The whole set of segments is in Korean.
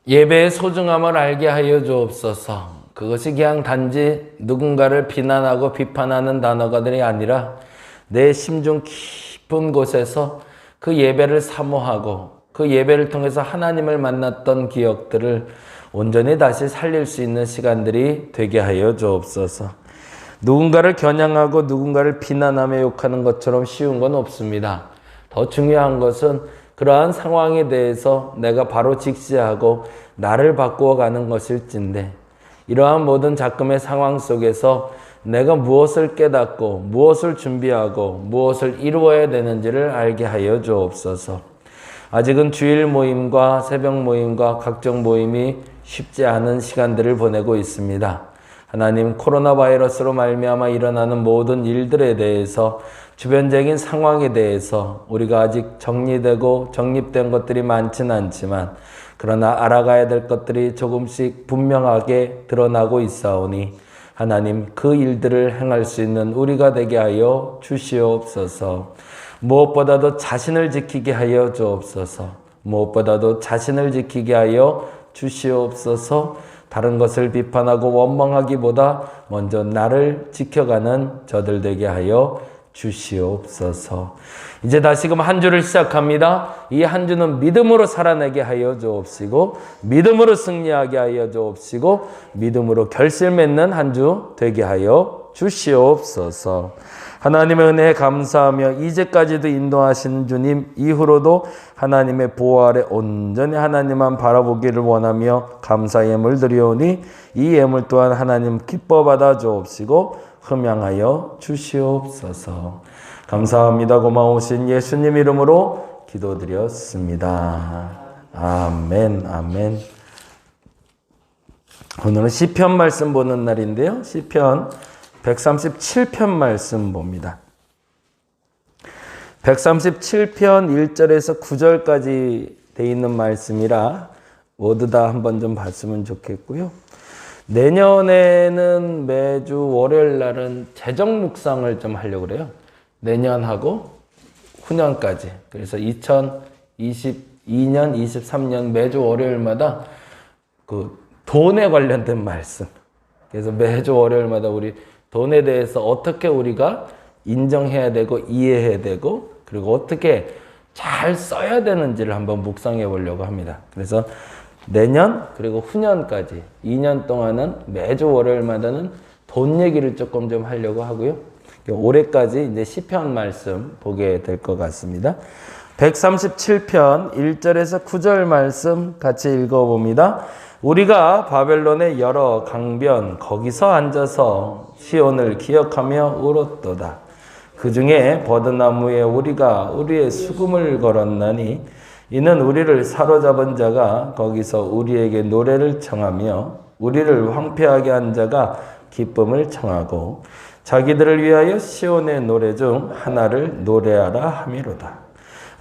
예배의 소중함을 알게 하여 주옵소서. 그것이 그냥 단지 누군가를 비난하고 비판하는 단어가들이 아니라 내 심중 깊은 곳에서 그 예배를 사모하고 그 예배를 통해서 하나님을 만났던 기억들을 온전히 다시 살릴 수 있는 시간들이 되게 하여 주옵소서. 누군가를 겨냥하고 누군가를 비난하며 욕하는 것처럼 쉬운 건 없습니다. 더 중요한 것은 그러한 상황에 대해서 내가 바로 직시하고 나를 바꾸어 가는 것일진데, 이러한 모든 작금의 상황 속에서 내가 무엇을 깨닫고 무엇을 준비하고 무엇을 이루어야 되는지를 알게 하여 주옵소서. 아직은 주일 모임과 새벽 모임과 각종 모임이 쉽지 않은 시간들을 보내고 있습니다. 하나님, 코로나 바이러스로 말미암아 일어나는 모든 일들에 대해서, 주변적인 상황에 대해서 우리가 아직 정리되고 정립된 것들이 많지는 않지만, 그러나 알아가야 될 것들이 조금씩 분명하게 드러나고 있사오니 하나님, 그 일들을 행할 수 있는 우리가 되게 하여 주시옵소서. 무엇보다도 자신을 지키게 하여 주옵소서. 무엇보다도 자신을 지키게 하여 주시옵소서. 다른 것을 비판하고 원망하기보다 먼저 나를 지켜가는 저들 되게 하여 주시옵소서. 이제 다시금 한 주를 시작합니다. 이 한 주는 믿음으로 살아내게 하여 주옵시고, 믿음으로 승리하게 하여 주옵시고, 믿음으로 결실 맺는 한 주 되게 하여 주시옵소서. 하나님의 은혜에 감사하며 이제까지도 인도하신 주님, 이후로도 하나님의 보호 아래 온전히 하나님만 바라보기를 원하며 감사의 예물 드리오니 이 예물 또한 하나님 기뻐 받아 주옵시고 흠양하여 주시옵소서. 감사합니다. 고마우신 예수님 이름으로 기도드렸습니다. 아멘, 아멘. 오늘은 시편 말씀 보는 날인데요. 시편 137편 말씀 봅니다. 137편 1절에서 9절까지 돼 있는 말씀이라 모두 다 한번 좀 봤으면 좋겠고요. 내년에는 매주 월요일 날은 재정 묵상을 좀 하려고 그래요. 내년하고 후년까지. 그래서 2022년, 23년 매주 월요일마다 그 돈에 관련된 말씀. 그래서 매주 월요일마다 우리 돈에 대해서 어떻게 우리가 인정해야 되고 이해해야 되고 그리고 어떻게 잘 써야 되는지를 한번 묵상해 보려고 합니다. 그래서 내년 그리고 후년까지 2년 동안은 매주 월요일마다는 돈 얘기를 조금 좀 하려고 하고요. 올해까지 이제 시편 말씀 보게 될 것 같습니다. 137편 1절에서 9절 말씀 같이 읽어봅니다. 우리가 바벨론의 여러 강변 거기서 앉아서 시온을 기억하며 울었도다. 그 중에 버드나무에 우리가 우리의 수금을 걸었나니 이는 우리를 사로잡은 자가 거기서 우리에게 노래를 청하며 우리를 황폐하게 한 자가 기쁨을 청하고 자기들을 위하여 시온의 노래 중 하나를 노래하라 함이로다.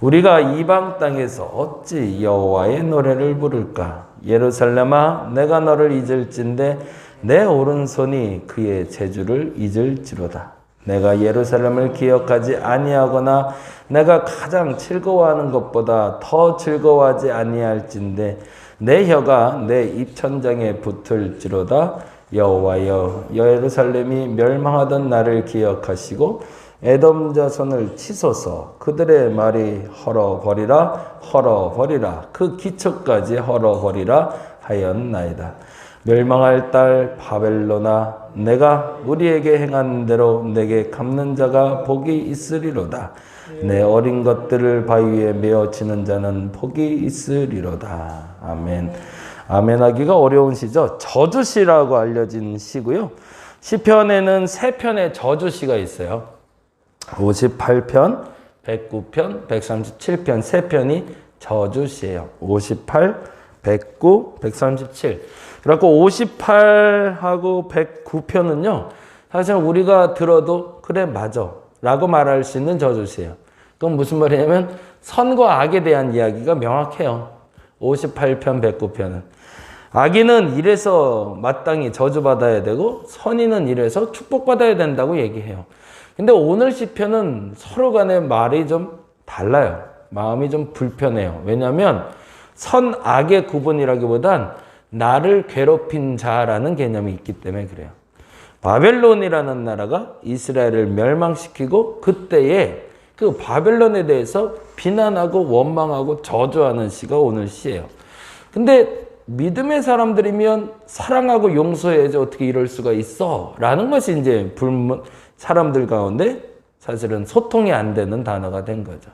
우리가 이방 땅에서 어찌 여호와의 노래를 부를까? 예루살렘아, 내가 너를 잊을진데 내 오른손이 그의 재주를 잊을지로다. 내가 예루살렘을 기억하지 아니하거나 내가 가장 즐거워하는 것보다 더 즐거워하지 아니할진데 내 혀가 내 입천장에 붙을지로다. 여호와여, 예루살렘이 멸망하던 날을 기억하시고 에돔 자손을 치소서. 그들의 말이 헐어버리라 헐어버리라 그 기초까지 헐어버리라 하였나이다. 멸망할 딸 바벨로나, 내가 우리에게 행한 대로 내게 갚는 자가 복이 있으리로다. 내 어린 것들을 바위에 메어치는 자는 복이 있으리로다. 아멘. 아멘 하기가 어려운 시죠. 저주시라고 알려진 시고요. 시편에는 3편의 저주시가 있어요. 58편, 109편, 137편 3편이 저주시예요. 58, 109, 137. 그래갖고 58하고 109편은요. 사실 우리가 들어도 그래 맞아 라고 말할 수 있는 저주시예요. 그건 무슨 말이냐면 선과 악에 대한 이야기가 명확해요. 58편, 109편은. 악인은 이래서 마땅히 저주받아야 되고 선인은 이래서 축복받아야 된다고 얘기해요. 근데 오늘 시편은 서로 간의 말이 좀 달라요. 마음이 좀 불편해요. 왜냐하면 선악의 구분이라기보단 나를 괴롭힌 자라는 개념이 있기 때문에 그래요. 바벨론이라는 나라가 이스라엘을 멸망시키고 그때에 그 바벨론에 대해서 비난하고 원망하고 저주하는 시가 오늘 시예요. 근데 믿음의 사람들이면 사랑하고 용서해야지 어떻게 이럴 수가 있어? 라는 것이 이제 사람들 가운데 사실은 소통이 안 되는 단어가 된 거죠.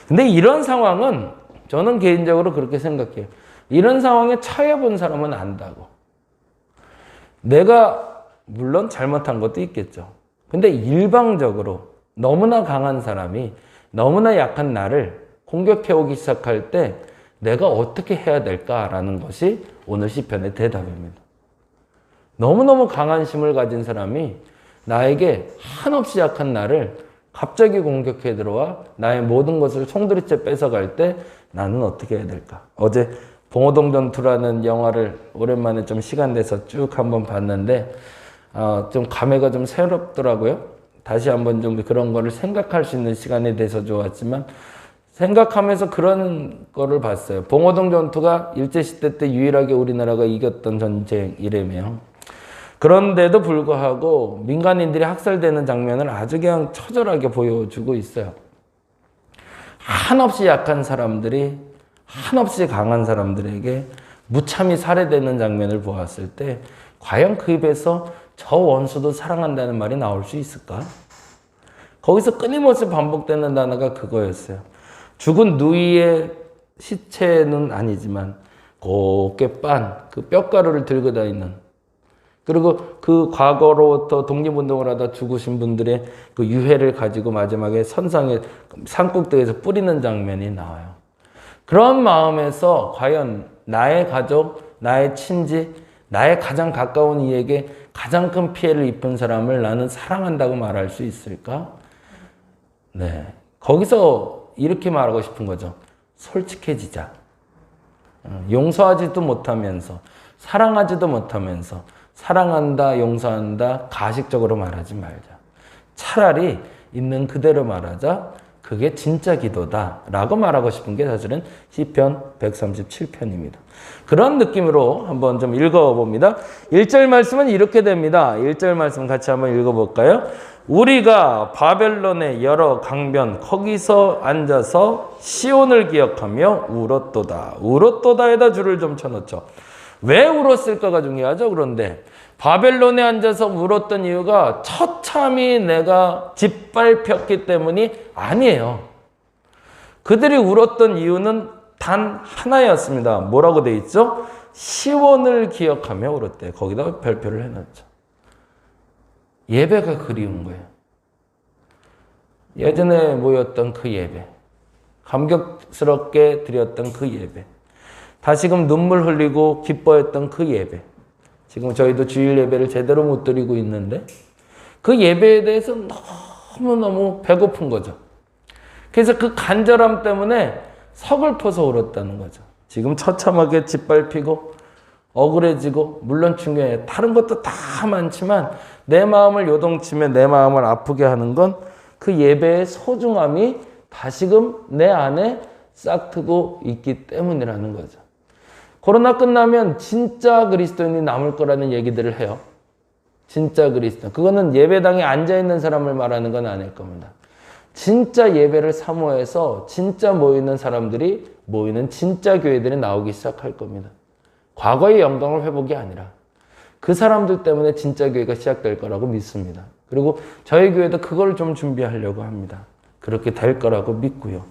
근데 이런 상황은 저는 개인적으로 그렇게 생각해요. 이런 상황에 처해 본 사람은 안다고. 내가 물론 잘못한 것도 있겠죠. 근데 일방적으로 너무나 강한 사람이 너무나 약한 나를 공격해 오기 시작할 때 내가 어떻게 해야 될까라는 것이 오늘 시편의 대답입니다. 너무너무 강한 힘을 가진 사람이 나에게 한없이 약한 나를 갑자기 공격해 들어와 나의 모든 것을 송두리째 뺏어갈 때 나는 어떻게 해야 될까? 어제 봉오동 전투라는 영화를 오랜만에 좀 시간 내서 쭉 한번 봤는데 좀 감회가 좀 새롭더라고요. 다시 한번 좀 그런 거를 생각할 수 있는 시간이 돼서 좋았지만 생각하면서 그런 거를 봤어요. 봉오동 전투가 일제시대 때 유일하게 우리나라가 이겼던 전쟁이라며. 그런데도 불구하고 민간인들이 학살되는 장면을 아주 그냥 처절하게 보여주고 있어요. 한없이 약한 사람들이 한없이 강한 사람들에게 무참히 살해되는 장면을 보았을 때 과연 그 입에서 저 원수도 사랑한다는 말이 나올 수 있을까? 거기서 끊임없이 반복되는 단어가 그거였어요. 죽은 누이의 시체는 아니지만 곱게 빤 그 뼈가루를 들고 다니는, 그리고 그 과거로부터 독립운동을 하다 죽으신 분들의 그 유해를 가지고 마지막에 선상에 산꼭대기에서 뿌리는 장면이 나와요. 그런 마음에서 과연 나의 가족, 나의 친지, 나의 가장 가까운 이에게 가장 큰 피해를 입은 사람을 나는 사랑한다고 말할 수 있을까? 네. 거기서 이렇게 말하고 싶은 거죠. 솔직해지자. 용서하지도 못하면서, 사랑하지도 못하면서, 사랑한다, 용서한다, 가식적으로 말하지 말자. 차라리 있는 그대로 말하자. 그게 진짜 기도다 라고 말하고 싶은 게 사실은 시편 137편입니다. 그런 느낌으로 한번 좀 읽어봅니다. 1절 말씀은 이렇게 됩니다. 1절 말씀 같이 한번 읽어볼까요? 우리가 바벨론의 여러 강변 거기서 앉아서 시온을 기억하며 울었도다. 울었도다에다 줄을 좀 쳐놓죠. 왜 울었을까가 중요하죠. 그런데 바벨론에 앉아서 울었던 이유가 처참히 내가 짓밟혔기 때문이 아니에요. 그들이 울었던 이유는 단 하나였습니다. 뭐라고 돼 있죠? 시온을 기억하며 울었대. 거기다 별표를 해놨죠. 예배가 그리운 거예요. 예전에 모였던 그 예배, 감격스럽게 드렸던 그 예배, 다시금 눈물 흘리고 기뻐했던 그 예배, 지금 저희도 주일 예배를 제대로 못 드리고 있는데 그 예배에 대해서 너무너무 배고픈 거죠. 그래서 그 간절함 때문에 서글퍼서 울었다는 거죠. 지금 처참하게 짓밟히고 억울해지고, 물론 중요해요. 다른 것도 다 많지만 내 마음을 요동치며 내 마음을 아프게 하는 건 그 예배의 소중함이 다시금 내 안에 싹트고 있기 때문이라는 거죠. 코로나 끝나면 진짜 그리스도인이 남을 거라는 얘기들을 해요. 진짜 그리스도. 그거는 예배당에 앉아있는 사람을 말하는 건 아닐 겁니다. 진짜 예배를 사모해서 진짜 모이는 사람들이 모이는 진짜 교회들이 나오기 시작할 겁니다. 과거의 영광을 회복이 아니라 그 사람들 때문에 진짜 교회가 시작될 거라고 믿습니다. 그리고 저희 교회도 그걸 좀 준비하려고 합니다. 그렇게 될 거라고 믿고요.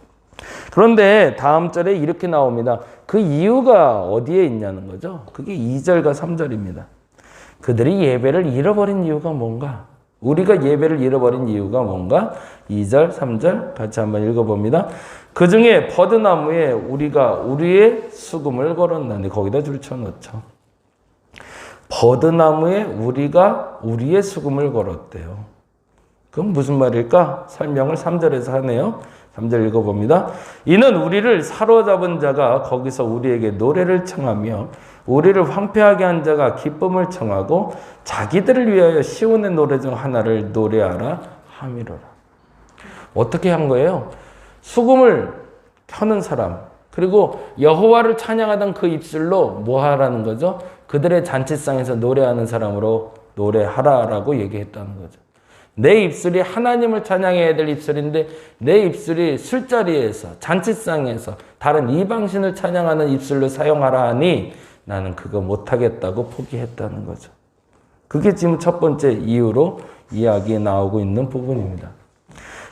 그런데 다음 절에 이렇게 나옵니다. 그 이유가 어디에 있냐는 거죠. 그게 2절과 3절입니다. 그들이 예배를 잃어버린 이유가 뭔가? 우리가 예배를 잃어버린 이유가 뭔가? 2절, 3절 같이 한번 읽어봅니다. 그 중에 버드나무에 우리가 우리의 수금을 걸었나니, 거기다 줄 쳐놓죠. 버드나무에 우리가 우리의 수금을 걸었대요. 그건 무슨 말일까? 설명을 3절에서 하네요. 3절 읽어봅니다. 이는 우리를 사로잡은 자가 거기서 우리에게 노래를 청하며 우리를 황폐하게 한 자가 기쁨을 청하고 자기들을 위하여 시온의 노래 중 하나를 노래하라 함이로라. 어떻게 한 거예요? 수금을 켜는 사람, 그리고 여호와를 찬양하던 그 입술로 뭐 하라는 거죠? 그들의 잔치상에서 노래하는 사람으로 노래하라라고 얘기했다는 거죠. 내 입술이 하나님을 찬양해야 될 입술인데 내 입술이 술자리에서 잔치상에서 다른 이방신을 찬양하는 입술로 사용하라 하니 나는 그거 못하겠다고 포기했다는 거죠. 그게 지금 첫 번째 이유로 이야기에 나오고 있는 부분입니다.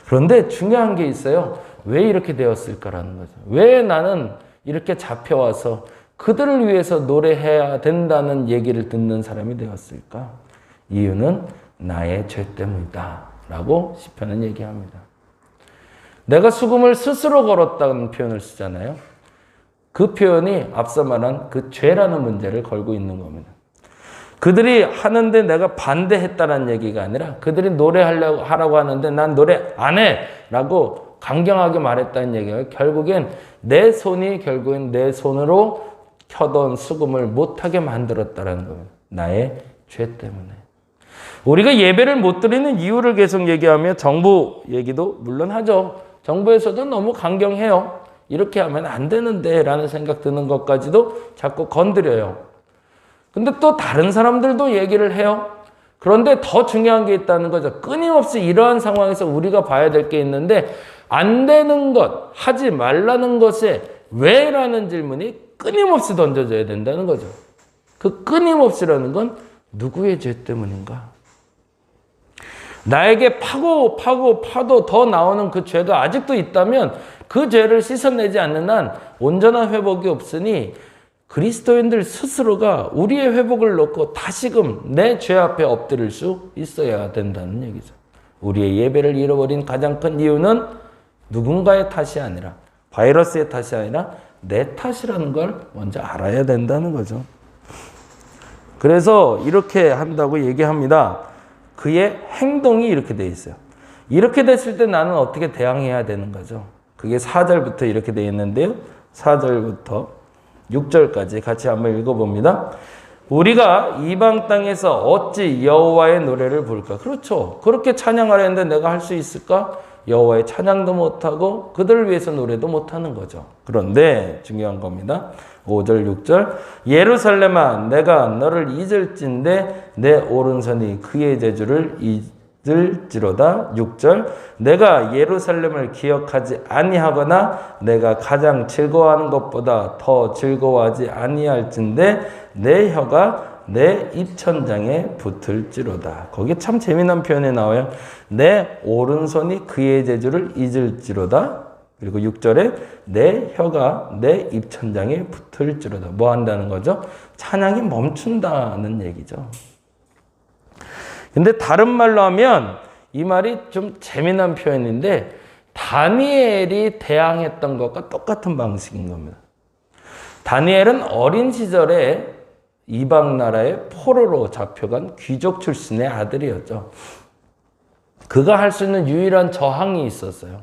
그런데 중요한 게 있어요. 왜 이렇게 되었을까라는 거죠. 왜 나는 이렇게 잡혀와서 그들을 위해서 노래해야 된다는 얘기를 듣는 사람이 되었을까? 이유는 나의 죄 때문이다 라고 시편은 얘기합니다. 내가 수금을 스스로 걸었다는 표현을 쓰잖아요. 그 표현이 앞서 말한 그 죄라는 문제를 걸고 있는 겁니다. 그들이 하는데 내가 반대했다는 얘기가 아니라 그들이 노래하라고 하는데 난 노래 안 해 라고 강경하게 말했다는 얘기가 결국엔 내 손이 결국엔 내 손으로 켜던 수금을 못하게 만들었다는 겁니다. 나의 죄 때문에. 우리가 예배를 못 드리는 이유를 계속 얘기하며 정부 얘기도 물론 하죠. 정부에서도 너무 강경해요. 이렇게 하면 안 되는데 라는 생각 드는 것까지도 자꾸 건드려요. 근데 또 다른 사람들도 얘기를 해요. 그런데 더 중요한 게 있다는 거죠. 끊임없이 이러한 상황에서 우리가 봐야 될 게 있는데 안 되는 것, 하지 말라는 것에 왜? 라는 질문이 끊임없이 던져져야 된다는 거죠. 그 끊임없이라는 건 누구의 죄 때문인가? 나에게 파도 더 나오는 그 죄가 아직도 있다면 그 죄를 씻어내지 않는 한 온전한 회복이 없으니 그리스도인들 스스로가 우리의 회복을 놓고 다시금 내 죄 앞에 엎드릴 수 있어야 된다는 얘기죠. 우리의 예배를 잃어버린 가장 큰 이유는 누군가의 탓이 아니라 바이러스의 탓이 아니라 내 탓이라는 걸 먼저 알아야 된다는 거죠. 그래서 이렇게 한다고 얘기합니다. 그의 행동이 이렇게 돼 있어요. 이렇게 됐을 때 나는 어떻게 대항해야 되는 거죠. 그게 4절부터 이렇게 돼 있는데요. 4절부터 6절까지 같이 한번 읽어봅니다. 우리가 이방 땅에서 어찌 여호와의 노래를 부를까? 그렇죠. 그렇게 찬양하려 했는데 내가 할 수 있을까? 여호와의 찬양도 못하고 그들을 위해서 노래도 못하는 거죠. 그런데 중요한 겁니다. 5절 6절 예루살렘아 내가 너를 잊을진데 내 오른손이 그의 재주를 잊을지로다. 6절 내가 예루살렘을 기억하지 아니하거나 내가 가장 즐거워하는 것보다 더 즐거워하지 아니할진데 내 혀가 내 입천장에 붙을지로다. 거기 참 재미난 표현이 나와요. 내 오른손이 그의 재주를 잊을지로다. 그리고 6절에 내 혀가 내 입천장에 붙을지로다. 뭐 한다는 거죠? 찬양이 멈춘다는 얘기죠. 근데 다른 말로 하면 이 말이 좀 재미난 표현인데 다니엘이 대항했던 것과 똑같은 방식인 겁니다. 다니엘은 어린 시절에 이방 나라의 포로로 잡혀간 귀족 출신의 아들이었죠. 그가 할 수 있는 유일한 저항이 있었어요.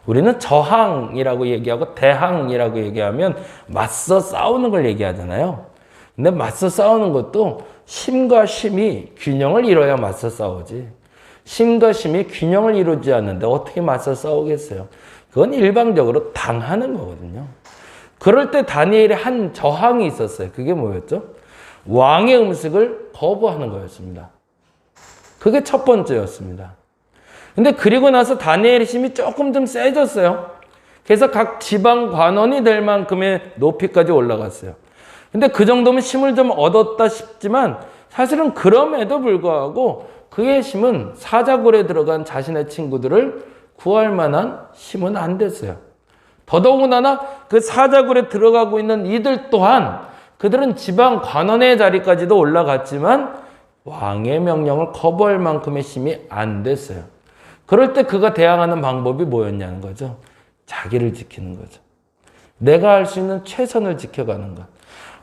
우리는 저항이라고 얘기하고 대항이라고 얘기하면 맞서 싸우는 걸 얘기하잖아요. 근데 맞서 싸우는 것도 심과 심이 균형을 이뤄야 맞서 싸우지. 심과 심이 균형을 이루지 않는데 어떻게 맞서 싸우겠어요? 그건 일방적으로 당하는 거거든요. 그럴 때 다니엘의 한 저항이 있었어요. 그게 뭐였죠? 왕의 음식을 거부하는 거였습니다. 그게 첫 번째였습니다. 근데 그리고 나서 다니엘의 힘이 조금 좀 세졌어요. 그래서 각 지방 관원이 될 만큼의 높이까지 올라갔어요. 근데 그 정도면 힘을 좀 얻었다 싶지만 사실은 그럼에도 불구하고 그의 힘은 사자굴에 들어간 자신의 친구들을 구할 만한 힘은 안 됐어요. 더더군다나 그 사자굴에 들어가고 있는 이들 또한 그들은 지방 관원의 자리까지도 올라갔지만 왕의 명령을 거부할 만큼의 힘이 안 됐어요. 그럴 때 그가 대항하는 방법이 뭐였냐는 거죠. 자기를 지키는 거죠. 내가 할 수 있는 최선을 지켜가는 것.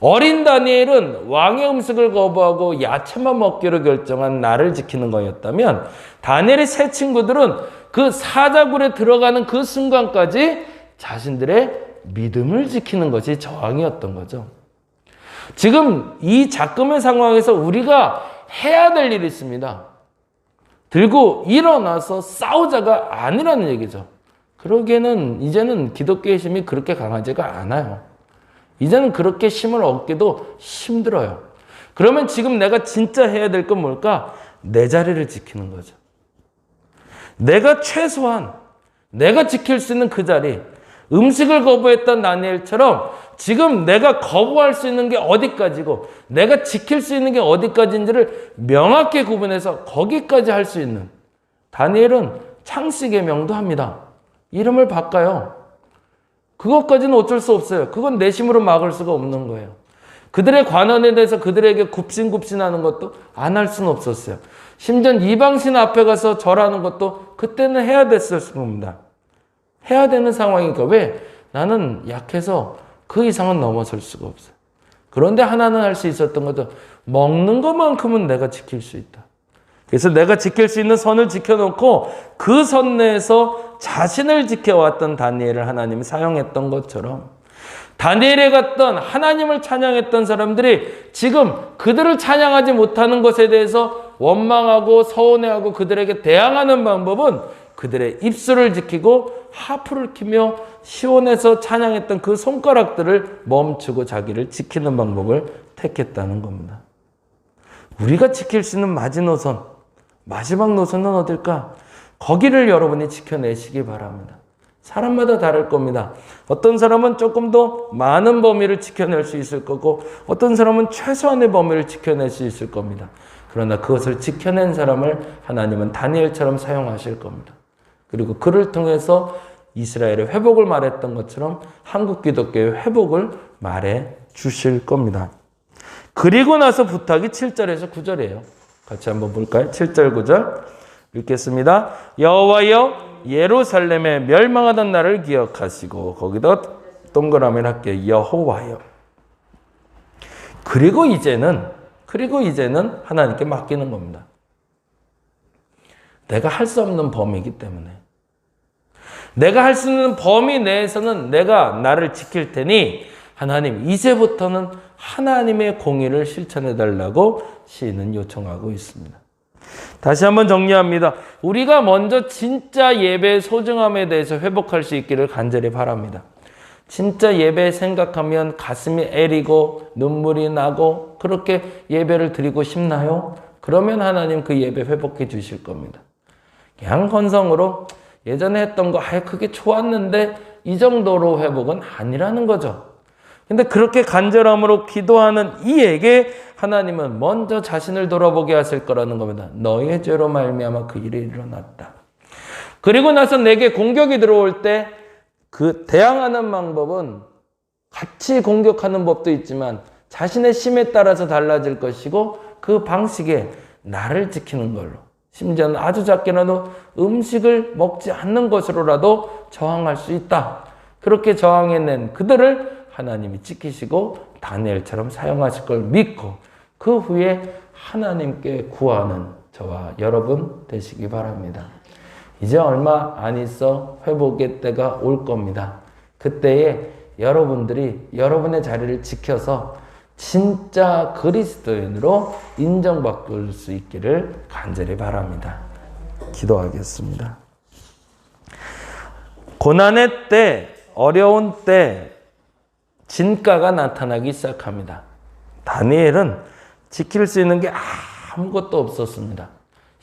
어린 다니엘은 왕의 음식을 거부하고 야채만 먹기로 결정한 나를 지키는 거였다면 다니엘의 세 친구들은 그 사자굴에 들어가는 그 순간까지 자신들의 믿음을 지키는 것이 저항이었던 거죠. 지금 이 작금의 상황에서 우리가 해야 될 일이 있습니다. 들고 일어나서 싸우자가 아니라는 얘기죠. 그러기에는 이제는 기독교의 힘이 그렇게 강하지가 않아요. 이제는 그렇게 힘을 얻기도 힘들어요. 그러면 지금 내가 진짜 해야 될 건 뭘까? 내 자리를 지키는 거죠. 내가 최소한 내가 지킬 수 있는 그 자리, 음식을 거부했던 다니엘처럼 지금 내가 거부할 수 있는 게 어디까지고 내가 지킬 수 있는 게 어디까지인지를 명확히 구분해서 거기까지 할 수 있는, 다니엘은 창씨계명도 합니다. 이름을 바꿔요. 그것까지는 어쩔 수 없어요. 그건 내심으로 막을 수가 없는 거예요. 그들의 관원에 대해서 그들에게 굽신굽신하는 것도 안 할 수는 없었어요. 심지어 이방신 앞에 가서 절하는 것도 그때는 해야 됐을 겁니다. 해야 되는 상황이니까. 왜? 나는 약해서 그 이상은 넘어설 수가 없어요. 그런데 하나는 할 수 있었던 것도 먹는 것만큼은 내가 지킬 수 있다. 그래서 내가 지킬 수 있는 선을 지켜놓고 그 선 내에서 자신을 지켜왔던 다니엘을 하나님이 사용했던 것처럼 다니엘에 갔던 하나님을 찬양했던 사람들이 지금 그들을 찬양하지 못하는 것에 대해서 원망하고 서운해하고 그들에게 대항하는 방법은 그들의 입술을 지키고 하프를 키며 시온에서 찬양했던 그 손가락들을 멈추고 자기를 지키는 방법을 택했다는 겁니다. 우리가 지킬 수 있는 마지노선, 마지막 노선은 어딜까? 거기를 여러분이 지켜내시기 바랍니다. 사람마다 다를 겁니다. 어떤 사람은 조금 더 많은 범위를 지켜낼 수 있을 거고 어떤 사람은 최소한의 범위를 지켜낼 수 있을 겁니다. 그러나 그것을 지켜낸 사람을 하나님은 다니엘처럼 사용하실 겁니다. 그리고 그를 통해서 이스라엘의 회복을 말했던 것처럼 한국 기독교의 회복을 말해 주실 겁니다. 그리고 나서 부탁이 7절에서 9절이에요. 같이 한번 볼까요? 7절 9절 읽겠습니다. 여호와여 예루살렘에 멸망하던 날을 기억하시고, 거기다 동그라미를 할게요. 여호와여. 그리고 이제는 하나님께 맡기는 겁니다. 내가 할 수 없는 범위이기 때문에 내가 할 수 있는 범위 내에서는 내가 나를 지킬 테니 하나님 이제부터는 하나님의 공의를 실천해 달라고 시인은 요청하고 있습니다. 다시 한번 정리합니다. 우리가 먼저 진짜 예배의 소중함에 대해서 회복할 수 있기를 간절히 바랍니다. 진짜 예배 생각하면 가슴이 애리고 눈물이 나고 그렇게 예배를 드리고 싶나요? 그러면 하나님 그 예배 회복해 주실 겁니다. 그냥 헌성으로 예전에 했던 거 그게 좋았는데 이 정도로 회복은 아니라는 거죠. 근데 그렇게 간절함으로 기도하는 이에게 하나님은 먼저 자신을 돌아보게 하실 거라는 겁니다. 너의 죄로 말미암아 그 일이 일어났다. 그리고 나서 내게 공격이 들어올 때 그 대항하는 방법은 같이 공격하는 법도 있지만 자신의 심에 따라서 달라질 것이고 그 방식에 나를 지키는 걸로, 심지어는 아주 작게라도 음식을 먹지 않는 것으로라도 저항할 수 있다. 그렇게 저항해낸 그들을 하나님이 지키시고 다니엘처럼 사용하실 걸 믿고 그 후에 하나님께 구하는 저와 여러분 되시기 바랍니다. 이제 얼마 안 있어 회복의 때가 올 겁니다. 그때에 여러분들이 여러분의 자리를 지켜서 진짜 그리스도인으로 인정받을 수 있기를 간절히 바랍니다. 기도하겠습니다. 고난의 때, 어려운 때 진가가 나타나기 시작합니다. 다니엘은 지킬 수 있는 게 아무것도 없었습니다.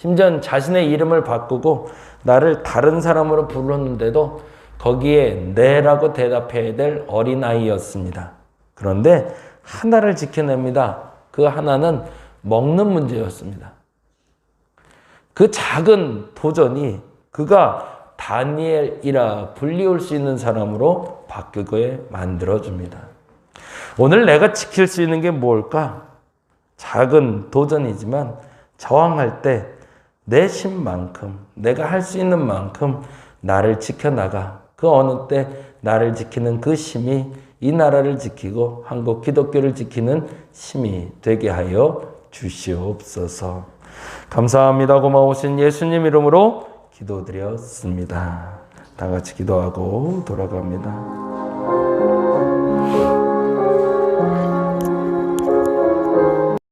심지어 자신의 이름을 바꾸고 나를 다른 사람으로 불렀는데도 거기에 네라고 대답해야 될 어린아이였습니다. 그런데 하나를 지켜냅니다. 그 하나는 먹는 문제였습니다. 그 작은 도전이 그가 다니엘이라 불리울 수 있는 사람으로 바뀌게 만들어줍니다. 오늘 내가 지킬 수 있는 게 뭘까? 작은 도전이지만 저항할 때 내 심만큼, 내가 할 수 있는 만큼 나를 지켜나가. 그 어느 때 나를 지키는 그 심이 이 나라를 지키고 한국 기독교를 지키는 심이 되게 하여 주시옵소서. 감사합니다. 고마우신 예수님 이름으로 기도드렸습니다. 다 같이 기도하고 돌아갑니다.